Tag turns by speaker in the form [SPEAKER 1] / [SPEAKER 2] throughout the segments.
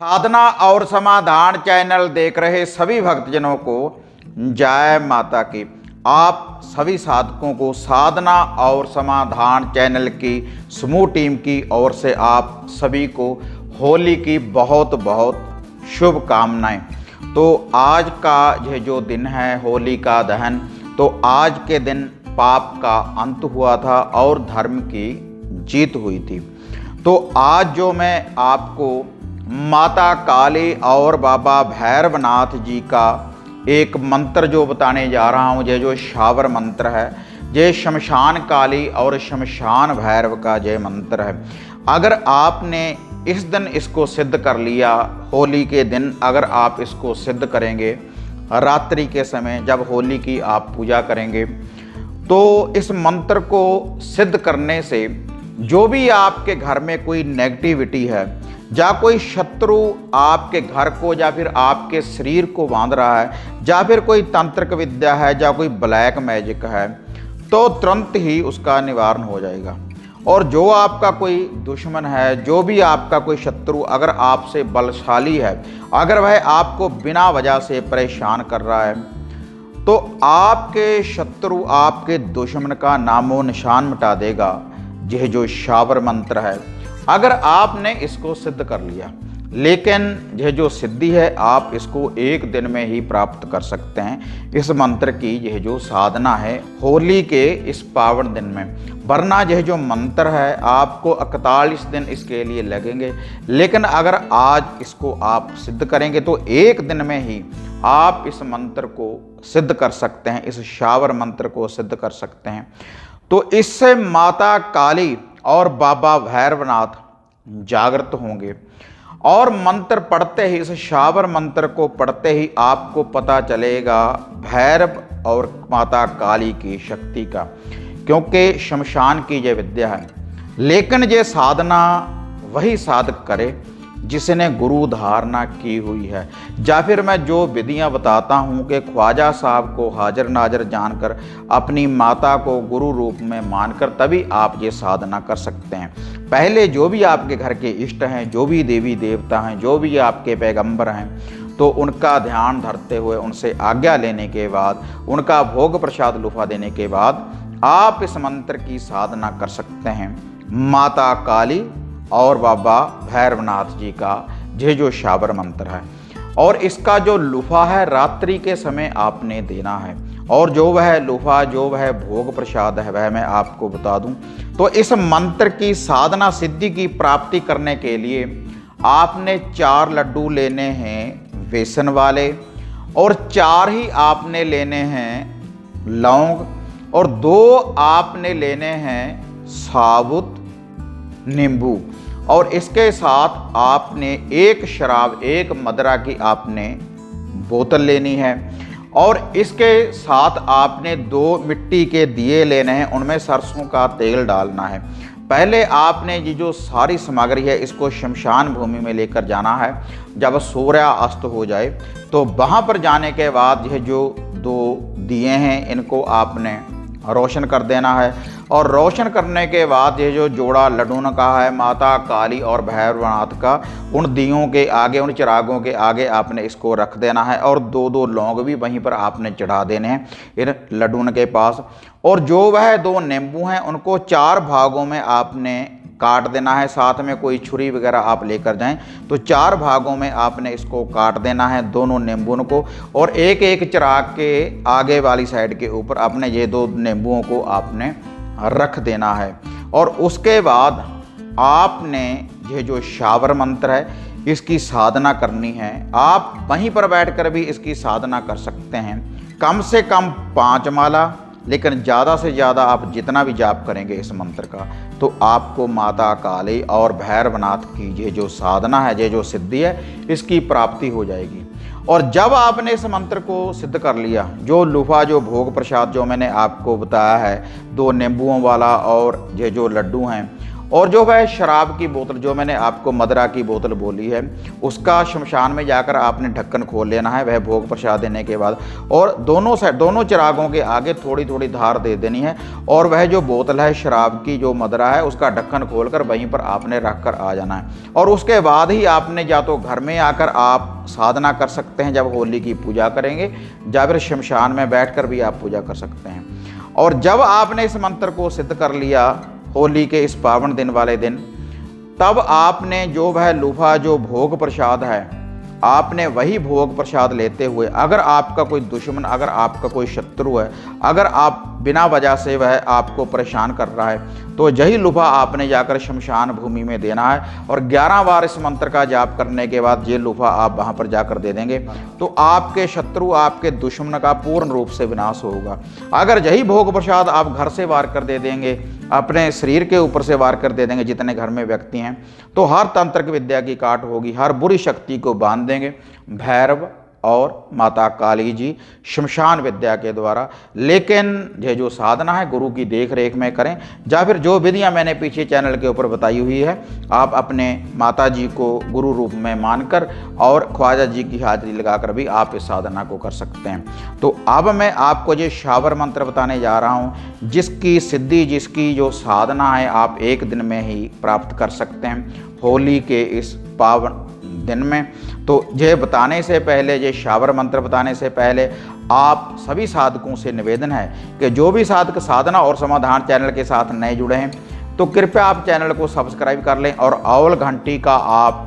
[SPEAKER 1] साधना और समाधान चैनल देख रहे सभी भक्तजनों को जय माता की। आप सभी साधकों को साधना और समाधान चैनल की समूह टीम की ओर से आप सभी को होली की बहुत बहुत शुभकामनाएं। तो आज का यह जो दिन है होली का दहन, तो आज के दिन पाप का अंत हुआ था और धर्म की जीत हुई थी। तो आज जो मैं आपको माता काली और बाबा भैरवनाथ जी का एक मंत्र जो बताने जा रहा हूँ, ये जो शावर मंत्र है, ये शमशान काली और शमशान भैरव का ये मंत्र है। अगर आपने इस दिन इसको सिद्ध कर लिया, होली के दिन अगर आप इसको सिद्ध करेंगे, रात्रि के समय जब होली की आप पूजा करेंगे, तो इस मंत्र को सिद्ध करने से जो भी आपके घर में कोई नेगेटिविटी है या कोई शत्रु आपके घर को या फिर आपके शरीर को बांध रहा है, या फिर कोई तांत्रिक विद्या है या कोई ब्लैक मैजिक है, तो तुरंत ही उसका निवारण हो जाएगा। और जो आपका कोई दुश्मन है, जो भी आपका कोई शत्रु अगर आपसे बलशाली है, अगर वह आपको बिना वजह से परेशान कर रहा है, तो आपके शत्रु आपके दुश्मन का नामो निशान मिटा देगा। यह जो शावर मंत्र है, अगर आपने इसको सिद्ध कर लिया, लेकिन यह जो सिद्धि है आप इसको एक दिन में ही प्राप्त कर सकते हैं। इस मंत्र की यह जो साधना है होली के इस पावन दिन में, वरना यह जो मंत्र है आपको 41 दिन इसके लिए लगेंगे। लेकिन अगर आज इसको आप सिद्ध करेंगे तो एक दिन में ही आप इस मंत्र को सिद्ध कर सकते हैं, इस शावर मंत्र को सिद्ध कर सकते हैं। तो इससे माता काली और बाबा भैरवनाथ जागृत होंगे। और मंत्र पढ़ते ही, इस शावर मंत्र को पढ़ते ही आपको पता चलेगा भैरव और माता काली की शक्ति का, क्योंकि शमशान की यह विद्या है। लेकिन ये साधना वही साधक करे जिसने गुरु धारणा की हुई है। या फिर मैं जो विधियां बताता हूं कि ख्वाजा साहब को हाजिर नाजर जानकर, अपनी माता को गुरु रूप में मानकर तभी आप ये साधना कर सकते हैं। पहले जो भी आपके घर के इष्ट हैं, जो भी देवी देवता हैं, जो भी आपके पैगंबर हैं, तो उनका ध्यान धरते हुए उनसे आज्ञा लेने के बाद, उनका भोग प्रसाद लुफा देने के बाद आप इस मंत्र की साधना कर सकते हैं। माता काली और बाबा भैरवनाथ जी का यह जो शावर मंत्र है, और इसका जो लुफा है रात्रि के समय आपने देना है। और जो वह लुफा, जो वह भोग प्रसाद है, वह मैं आपको बता दूं। तो इस मंत्र की साधना सिद्धि की प्राप्ति करने के लिए आपने 4 लड्डू लेने हैं बेसन वाले, और 4 ही आपने लेने हैं लौंग, और 2 आपने लेने हैं साबुत नींबू। और इसके साथ आपने 1 शराब, 1 मदरा की आपने बोतल लेनी है। और इसके साथ आपने 2 मिट्टी के दिए लेने हैं, उनमें सरसों का तेल डालना है। पहले आपने ये जो सारी सामग्री है इसको शमशान भूमि में लेकर जाना है। जब सूर्यास्त हो जाए तो वहाँ पर जाने के बाद यह जो 2 दिए हैं इनको आपने रोशन कर देना है। और रोशन करने के बाद ये जो जोड़ा लड्डून का है माता काली और भैरवनाथ का, उन दियों के आगे, उन चिरागों के आगे आपने इसको रख देना है। और 2-2 लौंग भी वहीं पर आपने चढ़ा देने हैं इन लड्डून के पास। और जो वह 2 नींबू हैं उनको 4 भागों में आपने काट देना है। साथ में कोई छुरी वगैरह आप लेकर जाएं, तो 4 भागों में आपने इसको काट देना है दोनों नींबुओं को। और एक चिराग के आगे वाली साइड के ऊपर अपने ये 2 नींबुओं को आपने रख देना है। और उसके बाद आपने ये जो शावर मंत्र है इसकी साधना करनी है। आप वहीं पर बैठकर भी इसकी साधना कर सकते हैं। कम से कम 5 माला, लेकिन ज़्यादा से ज़्यादा आप जितना भी जाप करेंगे इस मंत्र का, तो आपको माता काली और भैरवनाथ की ये जो साधना है, ये जो सिद्धि है, इसकी प्राप्ति हो जाएगी। और जब आपने इस मंत्र को सिद्ध कर लिया, जो लुफा, जो भोग प्रसाद जो मैंने आपको बताया है, 2 नींबुओं वाला और ये जो लड्डू हैं, और जो वह शराब की बोतल, जो मैंने आपको मदरा की बोतल बोली है, उसका शमशान में जाकर आपने ढक्कन खोल लेना है वह भोग प्रसाद देने के बाद, और दोनों चिरागों के आगे थोड़ी थोड़ी धार दे देनी है, और वह जो बोतल है शराब की, जो मदरा है, उसका ढक्कन खोलकर वहीं पर आपने रख कर आ जाना है। और उसके बाद ही आपने या तो घर में आकर आप साधना कर सकते हैं जब होली की पूजा करेंगे, या फिर शमशान में बैठकर भी आप पूजा कर सकते हैं। और जब आपने इस मंत्र को सिद्ध कर लिया होली के इस पावन दिन वाले दिन, तब आपने जो वह लूफा जो भोग प्रसाद है, आपने वही भोग प्रसाद लेते हुए, अगर आपका कोई दुश्मन, अगर आपका कोई शत्रु है, अगर आप बिना वजह से वह आपको परेशान कर रहा है, तो यही लूफा आपने जाकर शमशान भूमि में देना है। और 11 बार इस मंत्र का जाप करने के बाद ये लूफा आप वहाँ पर जाकर दे देंगे, तो आपके शत्रु, आपके दुश्मन का पूर्ण रूप से विनाश होगा। अगर यही भोग प्रसाद आप घर से वार कर दे देंगे, अपने शरीर के ऊपर से वार कर दे देंगे, जितने घर में व्यक्ति हैं, तो हर तंत्रिक विद्या की काट होगी, हर बुरी शक्ति को बांध देंगे भैरव और माता काली जी शमशान विद्या के द्वारा। लेकिन ये जो साधना है गुरु की देख रेख में करें, या फिर जो विधियां मैंने पीछे चैनल के ऊपर बताई हुई है, आप अपने माता जी को गुरु रूप में मानकर और ख्वाजा जी की हाजिरी लगाकर भी आप इस साधना को कर सकते हैं। तो अब मैं आपको ये शावर मंत्र बताने जा रहा हूँ, जिसकी सिद्धि, जिसकी जो साधना है आप एक दिन में ही प्राप्त कर सकते हैं होली के इस पावन दिन में। तो ये बताने से पहले, ये शावर मंत्र बताने से पहले, आप सभी साधकों से निवेदन है कि जो भी साधक साधना और समाधान चैनल के साथ नए जुड़े हैं, तो कृपया आप चैनल को सब्सक्राइब कर लें और ऑल घंटी का आप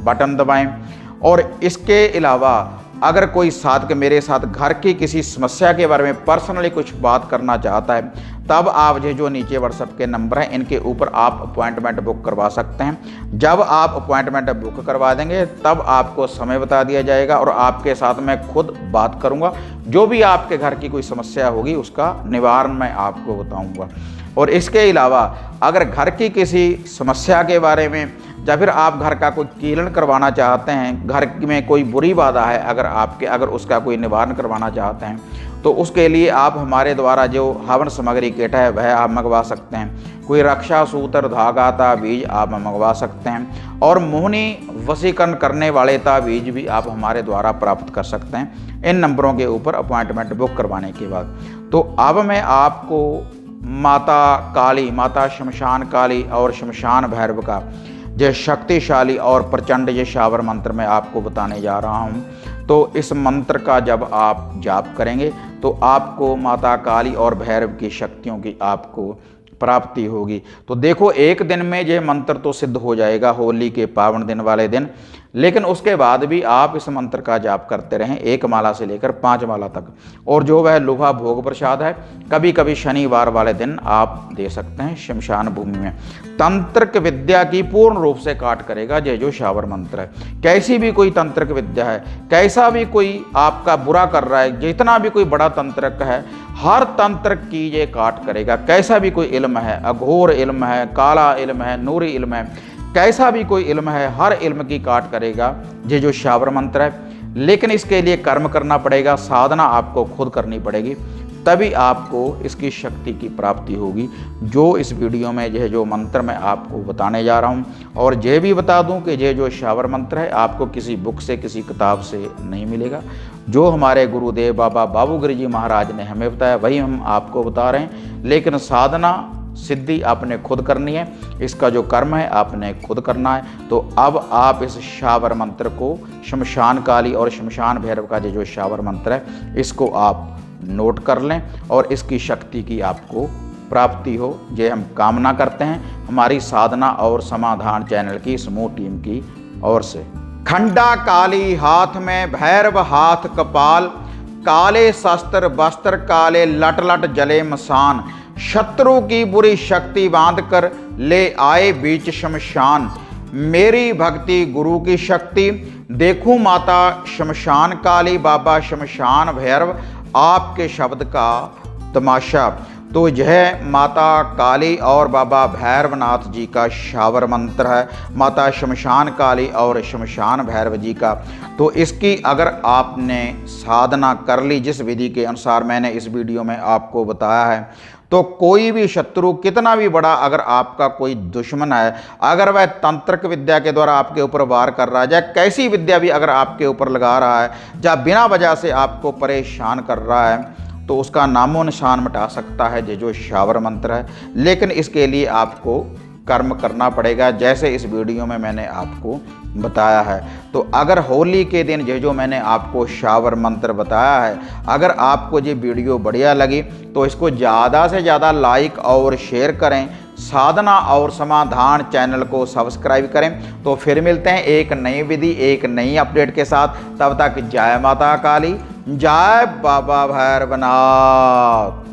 [SPEAKER 1] बटन दबाएं। और इसके अलावा अगर कोई साधक मेरे साथ घर की किसी समस्या के बारे में पर्सनली कुछ बात करना चाहता है, तब आप ये जो नीचे व्हाट्सएप के नंबर हैं, इनके ऊपर आप अपॉइंटमेंट बुक करवा सकते हैं। जब आप अपॉइंटमेंट बुक करवा देंगे, तब आपको समय बता दिया जाएगा और आपके साथ मैं खुद बात करूंगा। जो भी आपके घर की कोई समस्या होगी उसका निवारण मैं आपको बताऊंगा। और इसके अलावा अगर घर की किसी समस्या के बारे में, या फिर आप घर का कोई कीलन करवाना चाहते हैं, घर में कोई बुरी बाधा है अगर उसका कोई निवारण करवाना चाहते हैं, तो उसके लिए आप हमारे द्वारा जो हवन सामग्री किट है वह आप मंगवा सकते हैं। कोई रक्षा सूत्र, धागा, ताबीज आप मंगवा सकते हैं, और मोहनी वशीकरण करने वाले ताबीज भी आप हमारे द्वारा प्राप्त कर सकते हैं इन नंबरों के ऊपर अपॉइंटमेंट बुक करवाने के बाद। तो अब मैं आपको माता काली, माता शमशान काली और शमशान भैरव का जो शक्तिशाली और प्रचंड ये शावर मंत्र मैं आपको बताने जा रहा हूँ। तो इस मंत्र का जब आप जाप करेंगे तो आपको माता काली और भैरव की शक्तियों की आपको प्राप्ति होगी। तो देखो, एक दिन में यह मंत्र तो सिद्ध हो जाएगा होली के पावन दिन वाले दिन, लेकिन उसके बाद भी आप इस मंत्र का जाप करते रहें 1 माला से लेकर 5 माला तक। और जो वह लूहा भोग प्रसाद है, कभी कभी शनिवार वाले दिन आप दे सकते हैं शमशान भूमि में। तंत्रिक विद्या की पूर्ण रूप से काट करेगा ये जो शावर मंत्र है। कैसी भी कोई तंत्रिक विद्या है, कैसा भी कोई आपका बुरा कर रहा है, जितना भी कोई बड़ा तंत्रक है, हर तंत्रक की ये काट करेगा। कैसा भी कोई इल्म है, अघोर इल्म है, काला इल्म है, नूरी इल्म है, कैसा भी कोई इल्म है, हर इल्म की काट करेगा ये जो शावर मंत्र है। लेकिन इसके लिए कर्म करना पड़ेगा, साधना आपको खुद करनी पड़ेगी, तभी आपको इसकी शक्ति की प्राप्ति होगी। जो इस वीडियो में यह जो मंत्र मैं आपको बताने जा रहा हूँ, और ये भी बता दूं कि ये जो शावर मंत्र है आपको किसी बुक से, किसी किताब से नहीं मिलेगा। जो हमारे गुरुदेव बाबा बाबूगिरी जी महाराज ने हमें बताया वही हम आपको बता रहे हैं। लेकिन साधना सिद्धि आपने खुद करनी है, इसका जो कर्म है आपने खुद करना है। तो अब आप इस शावर मंत्र को, शमशान काली और शमशान भैरव का जो शावर मंत्र है, इसको आप नोट कर लें और इसकी शक्ति की आपको प्राप्ति हो, ये हम कामना करते हैं हमारी साधना और समाधान चैनल की समूह टीम की ओर से। खंडा काली हाथ में, भैरव हाथ कपाल, काले शस्त्र वस्त्र काले, लट लट जले मसान, शत्रु की बुरी शक्ति बांध कर ले आए बीच शमशान। मेरी भक्ति गुरु की शक्ति, देखूं माता शमशान काली, बाबा शमशान भैरव, आपके शब्द का तमाशा। तो यह माता काली और बाबा भैरवनाथ जी का शावर मंत्र है, माता शमशान काली और शमशान भैरव जी का। तो इसकी अगर आपने साधना कर ली जिस विधि के अनुसार मैंने इस वीडियो में आपको बताया है, तो कोई भी शत्रु कितना भी बड़ा अगर आपका कोई दुश्मन है, अगर वह तंत्रिक विद्या के द्वारा आपके ऊपर वार कर रहा है, या कैसी विद्या भी अगर आपके ऊपर लगा रहा है, या बिना वजह से आपको परेशान कर रहा है, तो उसका नामो निशान मिटा सकता है ये जो शावर मंत्र है। लेकिन इसके लिए आपको कर्म करना पड़ेगा, जैसे इस वीडियो में मैंने आपको बताया है। तो अगर होली के दिन ये जो मैंने आपको शावर मंत्र बताया है, अगर आपको ये वीडियो बढ़िया लगी तो इसको ज़्यादा से ज़्यादा लाइक और शेयर करें, साधना और समाधान चैनल को सब्सक्राइब करें। तो फिर मिलते हैं एक नई विधि, एक नई अपडेट के साथ। तब तक जय माता काली, जय बाबा भैरवनाथ।